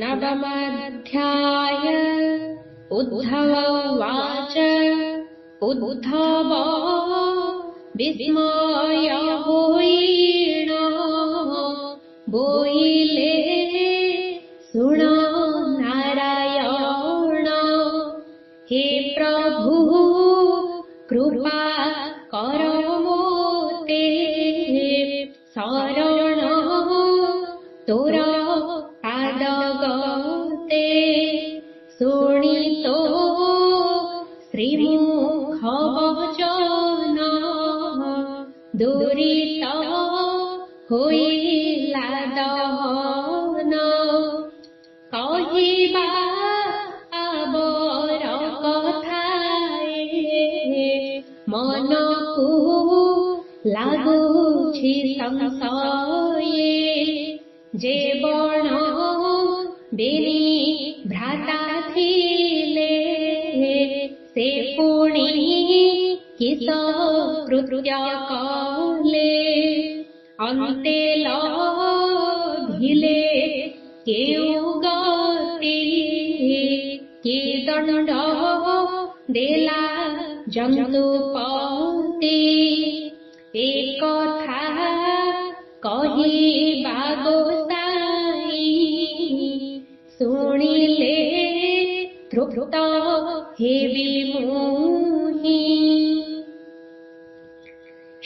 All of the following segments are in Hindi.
नवमाध्याय उद्धव उवाच उद्धव विस्मय होइण बोइले सुण नारायण हे प्रभु कृपा कर मोते शरण तोर पादगते शुणितो श्रीमुख वचन दुरित होइला दहन कहिबा आबर कथाए मनकु लागुछि संशये जे बण बेनी भ्राता थिले से पुणी किस कृत्य कले अन्ते लभिले केउ गति कि दंड देला जन्तुपति एक कथा कहिबा गोसाई शुणिले तृप्त हेबि मुनि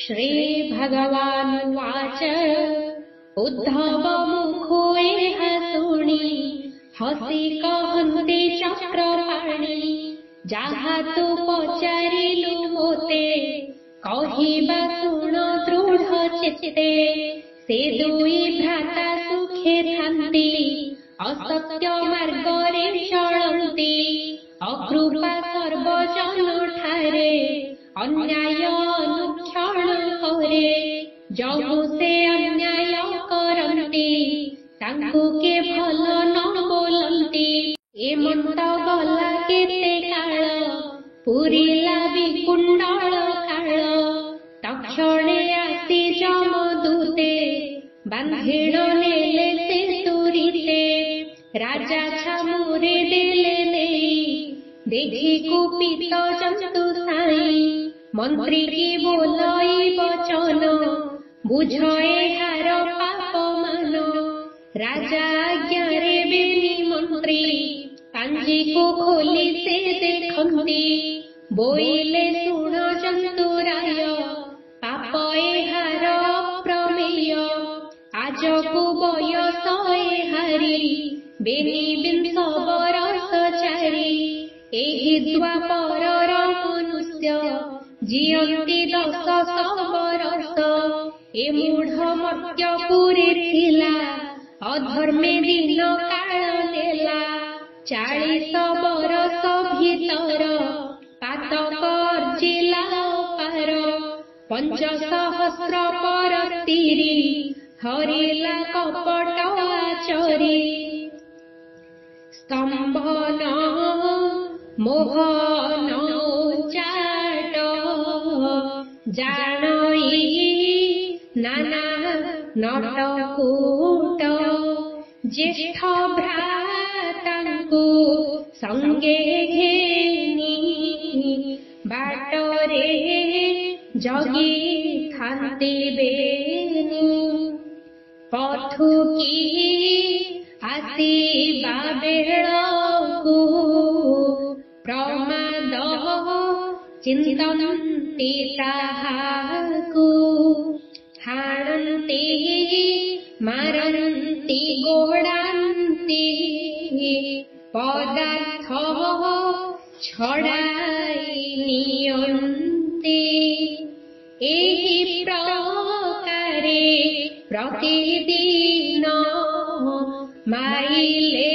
श्री भगवानुवाच उद्धव मुखो एह शुणि हसी कहन्ति चक्रपाणि जाहा तु पचारिलु मोते कहिबा शुण दृढ़ चित्ते से दुई भ्राता सुखे थान्ति असत्य मार्गरे चलन्ति अकृपा सर्वजन ठारे अन्याय अनुक्षण करे जगु से अन्याय करन्ति तांकु के भल न बोलन्ति एमंत गला केते काल पुरिला विकुंडल काल तक्षणे आसी जमदूते बांधिण नेले से तुरिते राजा छामुरे देले देई देखि कुपित जन्तु साई मंत्री की बोलाई वचन बुझे हार पाप मान राजा आज्ञारे बेनी मंत्री पांजी को खोली से देखन्ति बोइले शुण जन्तुराय पाप एहार अप्रमेय आज को बयस एहारी बेनी विंश बरस चारि एहि द्वापरर मनुष्य जियन्ति 10 बरस ए मूढ़ मर्त्य पुरी थिला अधर्मे दिन काल देला 40 बरस भीतर पातक अर्जिला पार 5 सहस्र परस्तिरी हरिला कपट आचरी स्तंभन मोहन चाट जानई नाना नटकूट ज्येष्ठ भ्रातांकु संगे घेनी बाटरे जगी थान्ति बेनी पथुकी आसीबा बेळकु प्रमाद चिन्तन्ति ताहाकु हाणन्ति मारन्ति गोडान्ति पदार्थ छड़ाई नियन्ति एहि प्रकारे प्रतिदिन माइले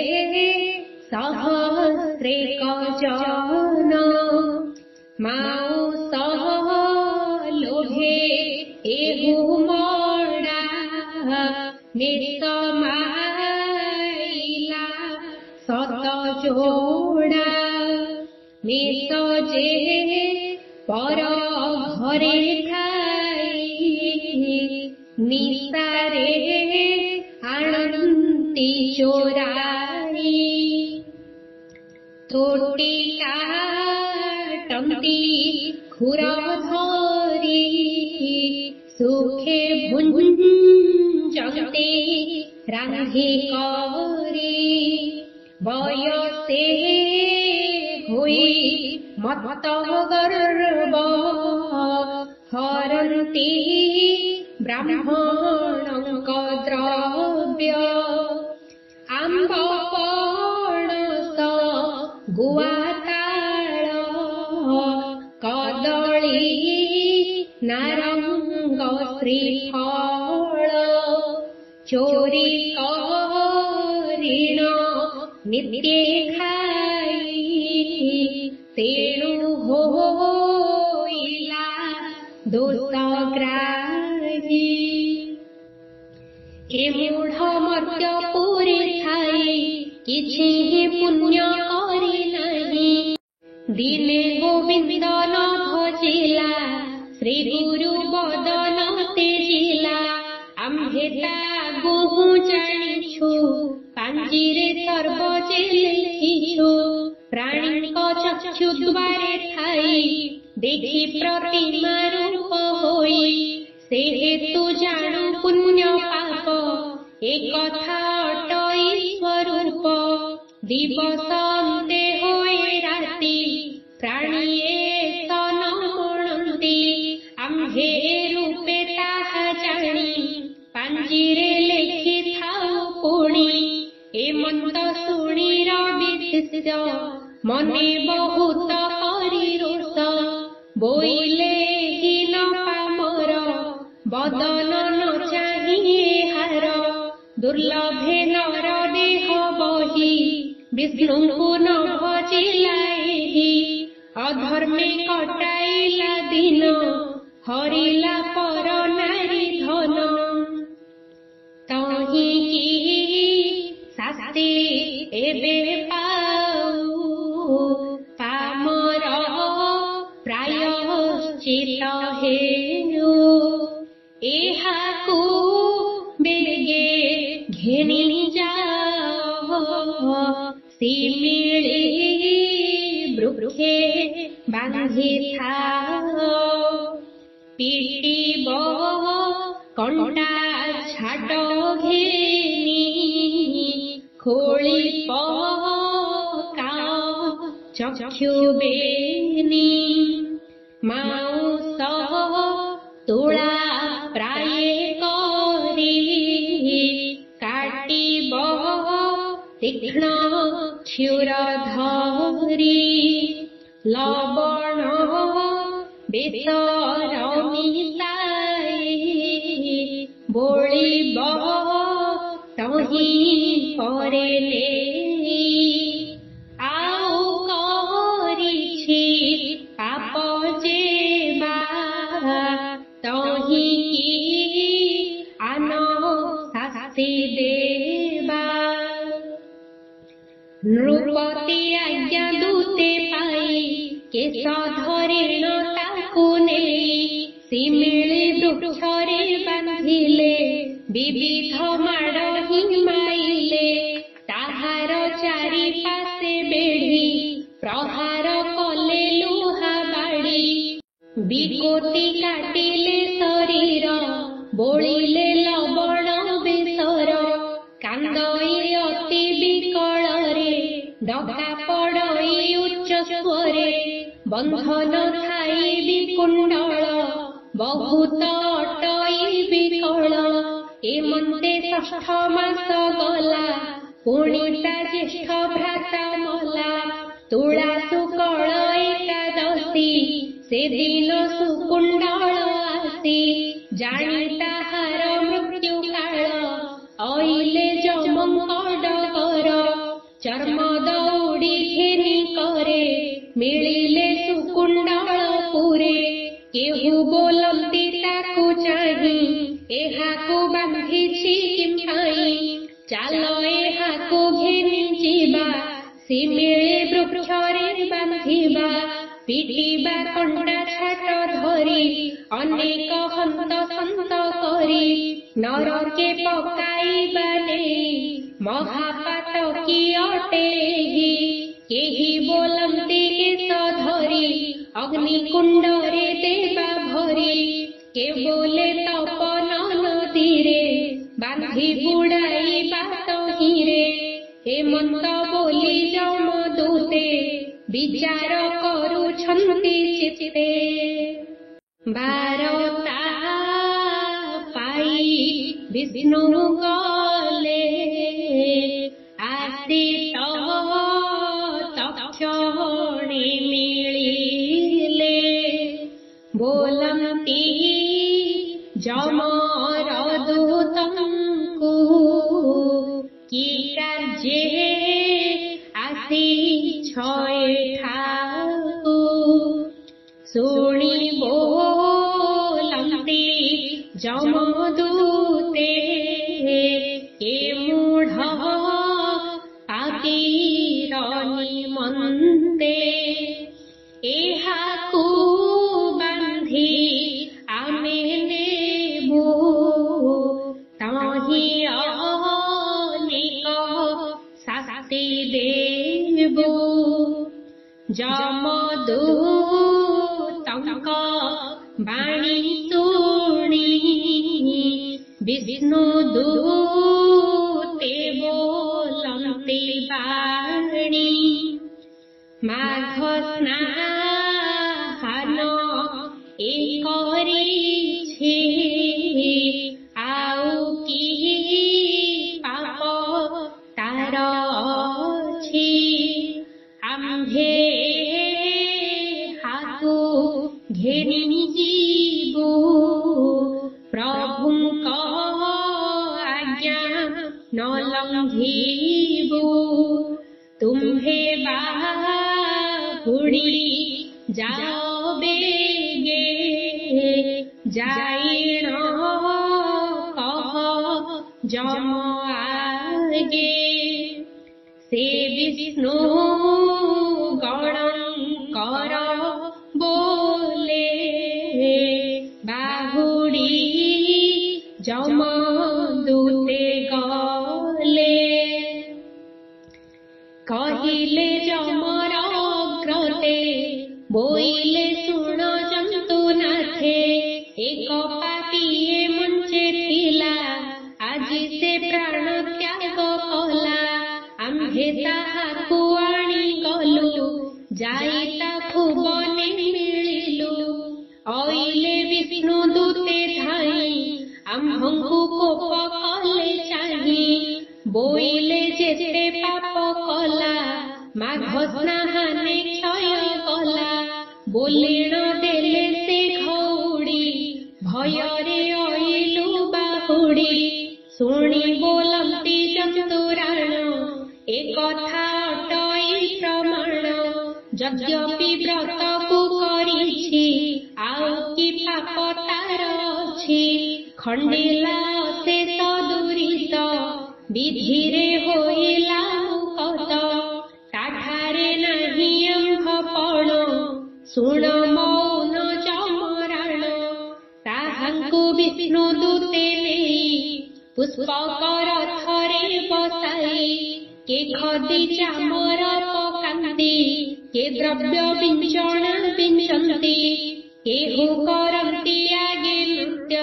सहस्रेक जन मांस लोभे एहु मड़ा नित माइला 7 जोड़ा नित जे पर घरे खाई निसारे आनंती चोराई ଥୋଟି କାଟନ୍ତି ଖୁର ଧରି ସୁଖେ ଭୁଞ୍ଜନ୍ତି ରାନ୍ଧି କରି ବୟସେ ହୋଇ ମତ ଗର୍ବ ହରନ୍ତି ବ୍ରାହ୍ମଣଙ୍କ ଦ୍ରବ୍ୟ ଆମ୍ବ ପଣସ ଗୁଆ ତାଳ କଦଳୀ ନାରଙ୍ଗ ଶ୍ରୀଫଳ ଚୋରି କରିଣ ନିତ୍ୟେ ଖାଇ ତେଣୁ ହୋଇଲା ଦୋଷଗ୍ରାହୀ ଏ ମୂଢ଼ ମର୍ତ୍ତ୍ୟ ପୁରୀ ଥାଇ କିଛି ପୁଣ୍ୟ କରି ନାହିଁ ଦିନେ ଗୋବିନ୍ଦ ନ ଭଜିଲା ଶ୍ରୀ ଗୁରୁ ବଦନ ତେଜିଲା ଆମ୍ଭେ ତା ବହୁ ଜାଣିଛୁ ପାଞ୍ଜିରେ ସର୍ବ ଯେ ଲେଖିଛୁ ପ୍ରାଣୀଙ୍କ ଚକ୍ଷୁ ଦ୍ୱାରେ ଥାଇ ଦେଖି ପ୍ରତିମା ରୂପ ହୋଇ ସେ ହେତୁ ଜାଣୁ ପୁଣ୍ୟ ପାପ ଏ କଥା ଅଟଇ ସ୍ୱରୂପ ଦିବସ ଅନ୍ତେ ହୋଇ ରାତି ପ୍ରାଣୀଏ ତନ ମଣନ୍ତି ଆମ୍ଭେ ରୂପେ ତାହା ଜାଣି ପାଞ୍ଜିରେ ଲେଖିଥାଉ ପୁଣି ଏ ମନ୍ତ ଶୁଣି ରବିଶିଷ୍ୟ ମନେ ବହୁତ କରି ରୋଷ ବୋଇଲେ ହୀନ ପାମର ବଦନ ନ ଚାହିଁ ହାର ଦୁର୍ଲଭେ ନର ଦେହ ବହି ବିଷ୍ଣୁଙ୍କୁ ନ ଭଜିଲା ଏହି ଅଧର୍ମେ କଟାଇଲା ଦିନ ହରିଲା ପର ନାରୀ ଧନ ତହିଁକି ଶାସ୍ତି ଏବେ ପାଉ ପାମର ପ୍ରାୟଶ୍ଚିତ ହେଉ ଏହାକୁ ବେଗେ ଘେନି ଯାଅ ଶିମିଳି ବୃକ୍ଷେ ବାନ୍ଧିଥାଅ ପିଟିବ କଣ୍ଟା ଛାଡ଼ ଘେନି ଖୋଳି ପକାଅ ଚକ୍ଷୁ ବେନି ମାଉଁସ ତୁଳା ପ୍ରାୟ କରି କାଟିବ ତୀକ୍ଷ୍ଣ କ୍ଷୁର ଧରି ଲବଣ ବେସର ମିଶାଇ ବୋଳିବ ତହିଁ ପରେ ନେଇ ଆଉ କରିଛି ପାପ ଯେ ବା ତହିଁକି ଆନ ଶାସ୍ତି ଦେବା ନୃପତି ଆଜ୍ଞା ଦୂତେ ପାଇ କେଶ ଧରିଣ ତାକୁ ନେଇ ଶିମିଳି ବୃକ୍ଷରେ ବାନ୍ଧିଲେ ବିବିଧ ମାଡ଼ ହିଁ ମାଇଲେ ତାହାର ଚାରି ପାଶେ ବେଢ଼ି ପ୍ରହାର କଲେ ଲୁହା ବାଡ଼ି ବିକୋଟି କାଟିଲେ ଶରୀର ବୋଳିଲେ ଲବଣ ବେସର କାନ୍ଦଇ ଅତି ବିକଳରେ ଡକା ପଡ଼ଇ ଉଚ୍ଚ ସ୍ୱରେ ବନ୍ଧନ ଥାଇ ବିକୁଣ୍ଡଳ ବହୁତ ଅଟଇ ବିକଳ ଏମନ୍ତେ ଷଷ୍ଠ ମାସ ଗଲା ପୁଣି ତା ଜ୍ୟେଷ୍ଠ ଭ୍ରାତା ମଲା ତୁଳା ଶୁକଳ ଏକାଦଶୀ ସେଦିନ ସୁକୁଣ୍ଡଳ ଆସି ଜାଣି ତାହାର ମୃତ୍ୟୁ କାଳ ଅଇଲେ ଯମଙ୍କଡ କର ଚର୍ମ ଦଉଡ଼ି ଘେନି କରେ ମିଳିଲେ ସୁକୁଣ୍ଡଳ ପୁରେ କେହୁ ବୋଲନ୍ତି ତାକୁ ଚାହିଁ ଏହାକୁ ବାନ୍ଧିଛି କିମ୍ପାଇଁ ଚାଲ ଏହାକୁ ଘେନି ଯିବା ଶିମିଳି ବୃକ୍ଷରେ ବାନ୍ଧିବା ପିଟିବା କଣ୍ଟା ଛାଟ ଧରି ଅନେକ ହନ୍ତ ସନ୍ତ କରି ନରକେ ପକାଇବା ନେଇ ମହାପାତ କି ଅଟେ କେହି ଅଗ୍ନିକୁଣ୍ଡରେ ଦେବା ଭରି କେବଳେ ତପନ ନଦୀରେ ବାନ୍ଧି ବୁଡ଼ାଇବା ତହିଁରେ ହେମନ୍ତ ବୋଲି ଯମଦୂତେ ବିଚାର କରୁଛନ୍ତି ଚିତ୍ତେ। ବାରତା ପାଇ ବିଷ୍ଣୁ ଗଲେ ଆସି ତକ୍ଷଣେ ମିଳିଲେ ବୋଲନ୍ତି ଯମର ଦୂତଙ୍କୁ କି କାର୍ଯ୍ୟେ ଆସିଛ ଏଠାକୁ। ଶୁଣି ବୋଲନ୍ତି ଯମଦୂତେ ଏ ମୂଢ଼ ପାପୀର ନିମନ୍ତେ ଏହାକୁ ବାନ୍ଧି ଆମେ ନେବୁ ତହିଁ ଅନେକ ଶାସ୍ତି ଦେବୁ। ଯମଦୂତଙ୍କ ବାଣୀ ଶୁଣି ବିଷ୍ଣୁ ଦୂତେ ବୋଲନ୍ତି ବାଣୀ ମାଘ ସ୍ନାନ ଏ କରିଛି ଆଉ କି ପାପ ତାର ଅଛି। ଆମ୍ଭେ ହାକୁ ଘେନି ଯିବୁ ପ୍ରଭୁଙ୍କ ଆଜ୍ଞା ନ ଲଙ୍ଘିବୁ। ତୁମ୍ଭେ ବାହୁଡ଼ି ଯାଅ ବେଗେ ଯାଇଣ କହ ଯମ ଆଗେ। ସେ ବିଷ୍ଣୁ ଗଣଙ୍କର ବୋଲେ ବାହୁଡ଼ି ଯମଦୂତେ ଗଲେ କହିଲେ ଯମର ଅଗ୍ରତେ ବୋଇଲେ ଶୁଣ ଜନ୍ତୁନାଥେ ଏକ ପାପିଏ ମଞ୍ଚେ ଥିଲା ଆଜି ସେ ପ୍ରାଣ ତ୍ୟାଗ କଲା। ଆମ୍ଭେ ତାହାକୁ ଆଣି ଗଲୁ ଯାଇ ତା ଭୁବନେ ମିଳିଲୁ। ଅଇଲେ ବିଷ୍ଣୁ ଦୂତେ ଧାଇଁ ଆମ୍ଭଙ୍କୁ କୋପ କଲେ ଚାହିଁ ବୋଇଲେ ଯେତେ ପାପ କଲା ମାଘ ସ୍ନାହାନେ କ୍ଷୟ କଲା। ବୋଲିଣ ଦେଲେ ସେ ଘଉଡ଼ି ଭୟରେ ଅଇଲୁ ବାହୁଡ଼ି। ଶୁଣି ବୋଲନ୍ତି ଜନ୍ତୁରାଣ ଏ କଥା ଅଟଇ ପ୍ରମାଣ। ଯଦ୍ୟପି ବ୍ରତକୁ କରିଛି ଆଉ କି ପାପ ତାର ଅଛି। ଖଣ୍ଡିଲା ଅଶେଷ ଦୁରିତ ବିଧିରେ ହୋଇଲା ମୁକତ। ତାଠାରେ ନାହିଁ ଆମ୍ଭ ପଣ ଶୁଣ ମୌନ ଯମରାଣ। ତାହାଙ୍କୁ ବିଷ୍ଣୁ ଦୂତେ ନେଇ ପୁଷ୍ପକ ରଥରେ ବସାଇ କେ ଖଦି ଚାମର ପକାନ୍ତି କେ ଦ୍ରବ୍ୟ ବିଞ୍ଚଣା ବିଞ୍ଚନ୍ତି କେହୁ କରନ୍ତି ଆଗେ ନୃତ୍ୟ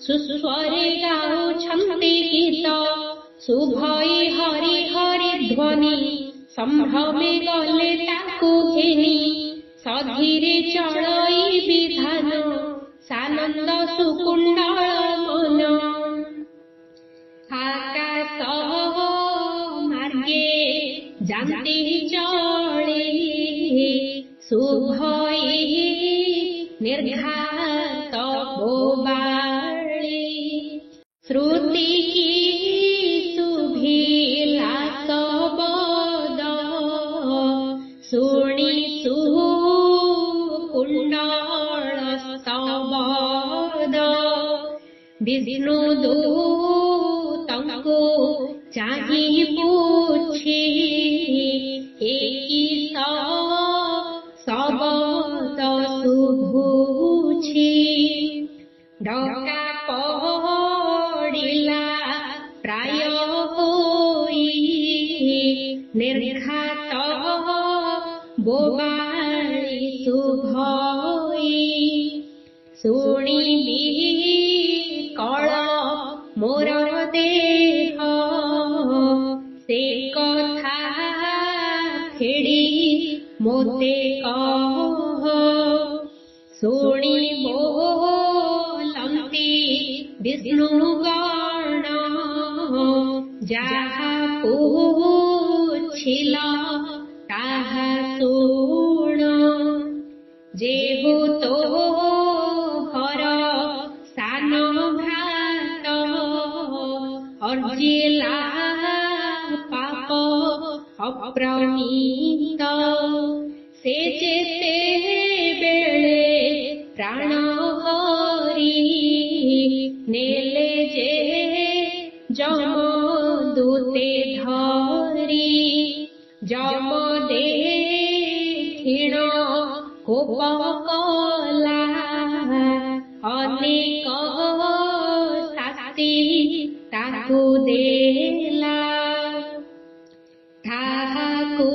ସୁସ୍ୱରେ ଗାଉଛନ୍ତି ଗୀତ। ଶୁଭଇ ହରି ହରି ଧ୍ୱନି ସମ୍ଭ୍ରମେ ଗଲେ ତାକୁ ଘେନି। ସଧୀରେ ଚଳଇ ବିଧାନ ସାନନ୍ଦ ସୁକୁଣ୍ଡଳ ମନ। ଆକାଶ ମାର୍ଗେ ଯାନ୍ତି ଚଳି ଶୁଭଇ ନିର୍ଘାତ ବୋବାଳି। ଶ୍ରୁତି କି ଶୁଭିଲା ଶବଦ ଶୁଣି ସୁକୁଣ୍ଡଳ ଶବଦ। ବିଷ୍ଣୁ ଦୂତଙ୍କୁ ଚାହିଁ ପୁଛି ଏ କି ଶବଦ ଶୁଭୁଛି। ଡକା ପଡ଼ିଲା ପ୍ରାୟ ହୋଇ ନିର୍ଘାତ ବୋବାଳି शुभई शुणिबी कळ मोर देह से कथा फेड़ी मोते कह शुणि बोलंती विष्णुगण जाहा पूछिल ताहा शुण जेहु तो हर सान भ्रात अर्जिला पाप अप्रणीत से जेते बेले प्राण हरि नेले जे जम दूते धरी जम देखिण कोप कला अनेक शास्ति ताकु देला ताहाकु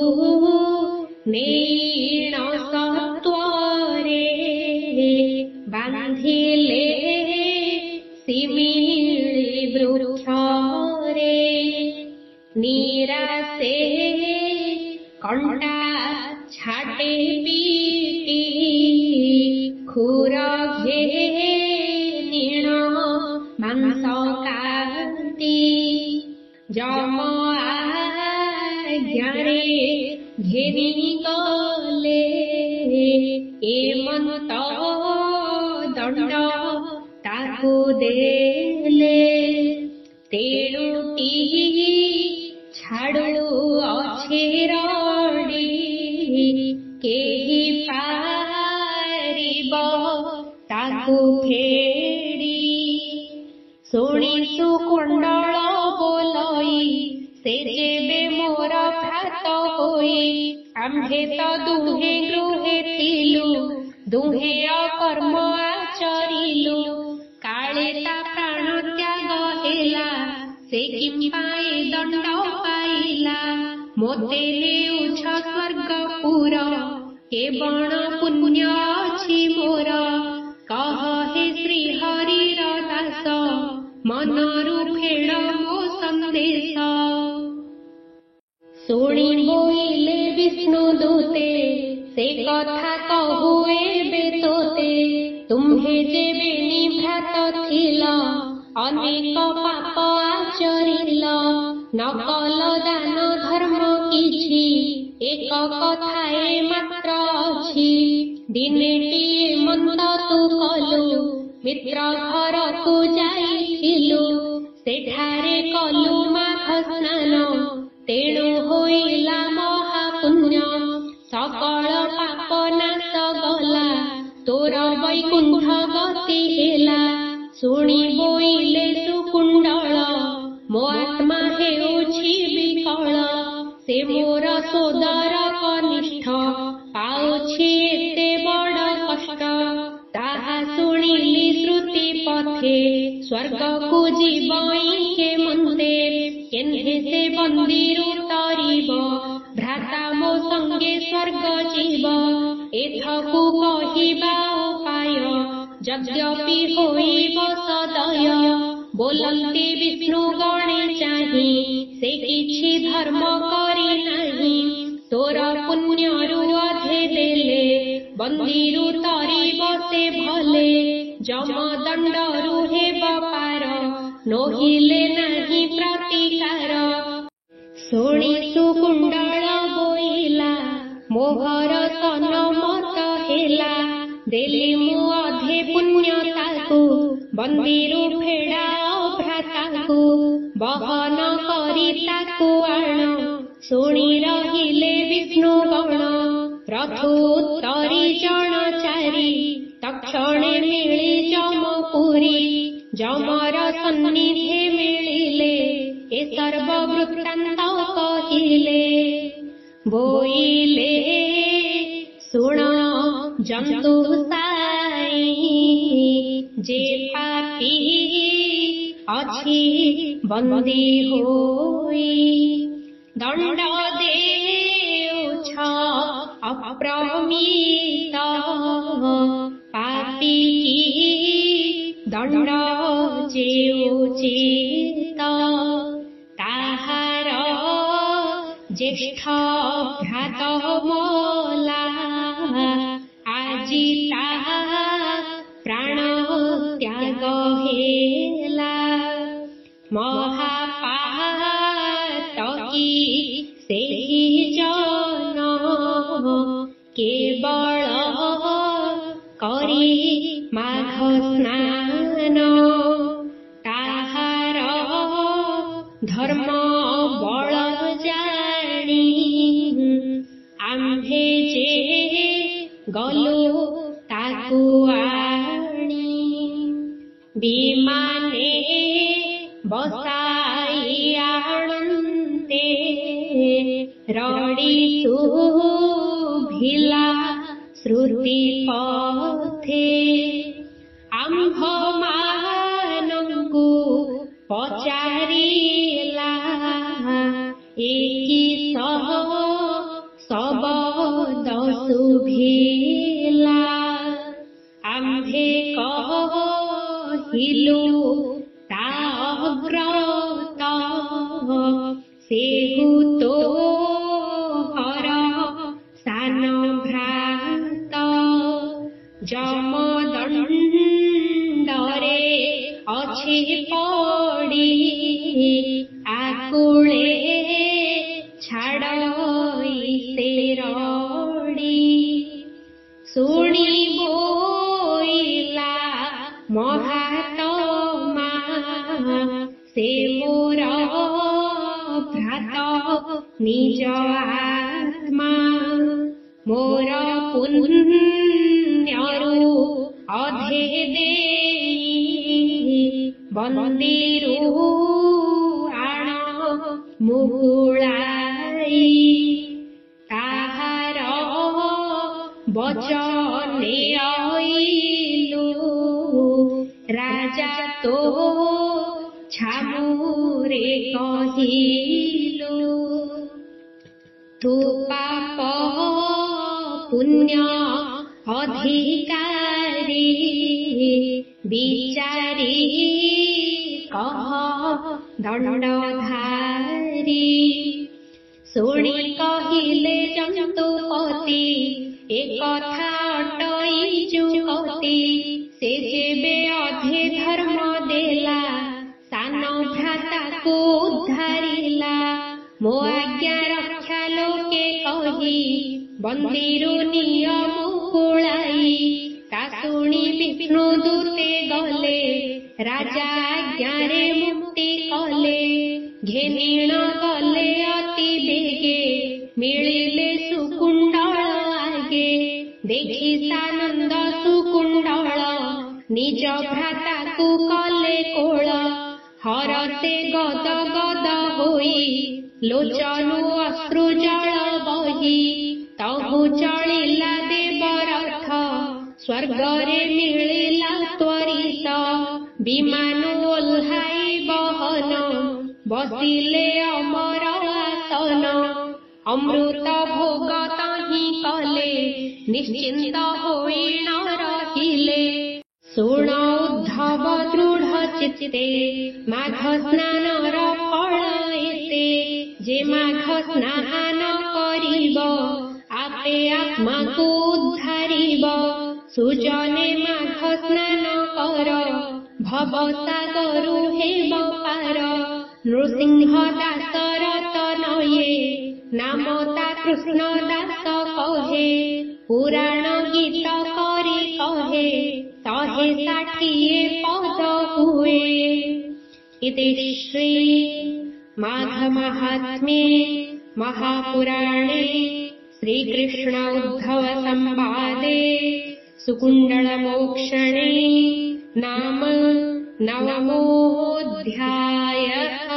नीण सत्वरे बांधिले सिमिली वृक्षरे निरासे कंटा छाटे पीटी खुर घे नीण मांस काटी जम आज्ञारे घेरी गले एमंत दंड ताकु देले तेणुटी छाड़ू अच्छे रड़ी केही पारिब ताकु फेड़ी शुणी सुकुंडल बोलई से जेबे मोर भ्रात होई आम्भे तो दुहे गृहे थिलु दुहे अकर्म आचरिलु काले ता प्राण त्याग हेला से किंपाए दंड पाइला मोते लेउछ स्वर्गपुर के बण पुण्य अछि मोर कह हे श्री हरिर दास मनरु फेड़ मो संदेश शुणी बोइले विष्णु दूते से कथा कहु एबे तोते तुम्हे जेबे निभ्रात थिल अनेक पाप आचरिल नकल दान धर्म किछि एक कथाए मात्र अछि दिनेटिए मन्द तु कलु मित्र घर तु जाइथिलु सेठारे कलु माघ स्नान तेणु होइला महापुण्य सकल पाप नाश गला तोर वैकुंठ गति हेला शुणी बोइले सुकुंडल मो आत्मा हेउछि विकल से मोर सोदर कनिष्ठ पाउछि एते बड़ कष्ट ताहा शुणिली श्रुति पथे स्वर्गकु जीवई के मन्ते केन्हे से बंदीरु तरिब भ्राता मो संगे स्वर्ग जीव एथकु कहिबा उपाय यद्यपि होइब सदय बोलंती विष्णु गणे चाहि से किछि धर्म करि नाही तोर पुण्यरु अधे देले बंदीरु तरिब से भले जम दंडरु हेब पार नोहिले नाही प्रतिकार शुणी सुकुंडल बोइला मोहर सन मत हेला देली मु अधे पुण्य ताकु बंदीरु फेड़ा भ्राताकु बहन करी ताकु आण शुणी रहिले विष्णु गण रथु उत्तरी जन चारि तक्षणे मिली जमपुरी जमर सन्निधे मिलिले ए सर्व वृत्तांत कहिले बोइले शुण जंतु साई जे पापी अछि बंदी होई दंड देउछ छ अप्रमित पापी की दण्ड जे उचित ताहार ज्येष्ठ भ्रात मला आजी ताहा प्राण त्याग हेला महापातकी सेहि जन केवल करी माघ स्नान ताहार धर्म बल जानी आम्भे जे गलु ताकु आनी विमाने बसाई आणन्ते रडिसु भिला श्रुति पथे आम्भ मानंकु पचारिला एकी सह शब्द सुभिला आम्भे कहिलु ता अव्रत सेहु तो हर सान भ्रात जमदण्डरे अछि पड़ी आकुले छाड़ई से रड़ी शुणी बोइला महात्मा से मोर भ्रात निज आत्मा मोर पुण्यरु अधे देई बंदिरु आण मुकुलाई ताहार बचने आइलु राजा तो छामुरे कहिलु तू पाप पुण्य अधिकारी विचारी कह दण्डधारी शुणी कहिले जन्तुपति एक कथा अटई चुकती से जेबे अधे धर्म देला सान भ्राता को उद्धारिला मो आज्ञा रक्षा लोके कही बंदिरु नियम कुलाई ता शुणी विष्णु दूते गले राजा आज्ञारे मुक्ति कले घेनिण गले अति बेगे मिलिले सुकुंडल आगे देखि सानंद सुकुंडल निज भ्राता को कले कोल हरते गद गद होई लोचनु अश्रु जल बही तहु चलिला देवरथ स्वर्गरे मिलिला त्वरित विमान ओह्लाई बहन बसिले अमर आसन अमृत भोग तहि कले निश्चिंत होई न रहिले शुण उद्धव दृढ़ चित्ते माघ स्नानर फल एते जे माघ स्नान करिब आपे आत्मा को उद्धारिब सुजने माघ स्नान कर भवसागरु हेब पार नृसिंह दासरथ नये नामता कृष्ण दास कहे पुराण गीत करी कहे तहे 60 पद हुए। इति श्री माघ महात्म्ये महापुराणे श्रीकृष्ण उद्धव संवादे सुकुंडल मोक्षणे नाम 9मोऽध्यायः।